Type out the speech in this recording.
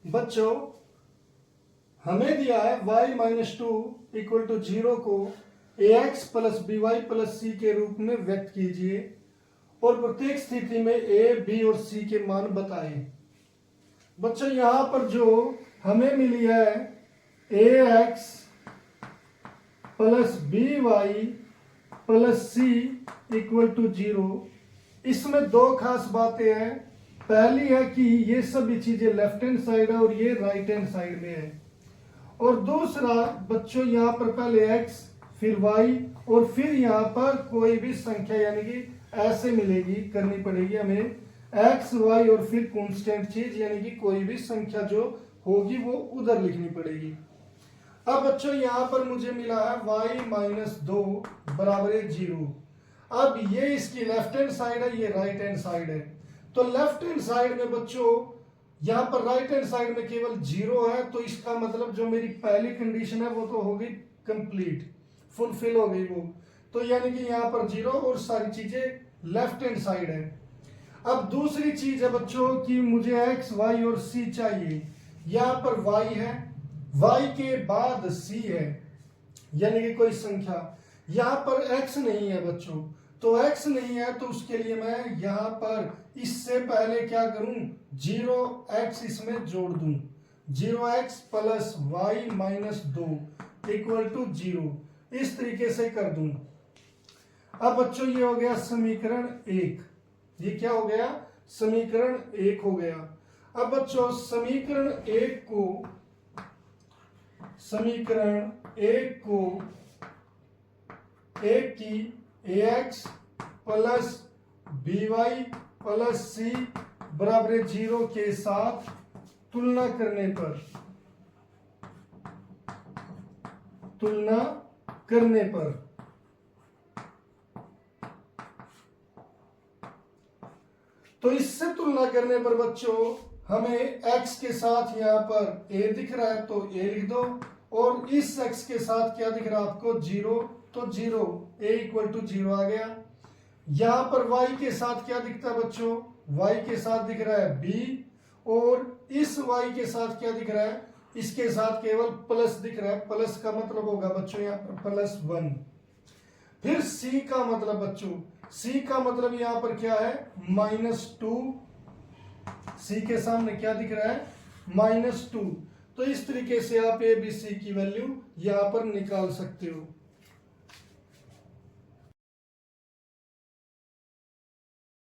बच्चों हमें दिया है y minus two equal to 0 को ax plus B Y plus C के रूप में व्यक्त कीजिए और प्रत्येक स्थिति में a, b और c के मान बताएं। बच्चों यहां पर जो हमें मिली है ax plus B Y plus c equal to 0, इसमें दो खास बातें हैं। पहली है कि ये सभी चीजें लेफ्ट हैंड साइड है और ये राइट हैंड साइड में है। और दूसरा बच्चों यहाँ पर पहले x फिर y और फिर यहाँ पर कोई भी संख्या यानी कि ऐसे मिलेगी, करनी पड़ेगी हमें x y और फिर कांस्टेंट चीज यानी कि कोई भी संख्या जो होगी वो उधर लिखनी पड़ेगी। अब बच्चों यहाँ पर मुझे मिला है y माइनस 2 बराबर है 0। अब ये इसकी लेफ्ट हैंड साइड है, ये राइट हैंड साइड है। तो लेफ्ट हैंड साइड में बच्चों यहाँ पर राइट हैंड साइड में केवल 0 है, तो इसका मतलब जो मेरी पहली कंडीशन है वो तो हो गई कंप्लीट, फुलफिल हो गई वो। तो यानी कि यहाँ पर 0 और सारी चीजें लेफ्ट हैंड साइड है। अब दूसरी चीज है बच्चों कि मुझे x y और c चाहिए। यहाँ पर y है, y के बाद c है यानी कि कोई संख्या। यहाँ पर x नहीं है बच्चों, तो x नहीं है तो उसके लिए मैं यहाँ पर इससे पहले क्या करूं, 0x इसमें जोड़ दूं। 0x plus y minus 2 equal to 0, इस तरीके से कर दूं। अब बच्चों ये हो गया समीकरण 1। ये क्या हो गया, समीकरण 1 हो गया। अब बच्चों समीकरण 1 को एक की ax plus B Y plus C बराबर 0 के साथ तुलना करने पर तो इससे तुलना करने पर बच्चों हमें x के साथ यहाँ पर a दिख रहा है तो a लिख दो, और इस x के साथ क्या दिख रहा है आपको 0, तो 0, a इक्वल टू 0 आ गया। यहां पर y के साथ क्या दिखता है बच्चों, y के साथ दिख रहा है b, और इस y के साथ क्या दिख रहा है, इसके साथ केवल प्लस दिख रहा है। प्लस का मतलब होगा बच्चों यहाँ पर +1। फिर c का मतलब बच्चों, c का मतलब यहाँ पर क्या है -2, c के सामने क्या दिख रहा है -2। तो इस तरीके से आप a b c की वैल्यू यहाँ पर निकाल सकते हो।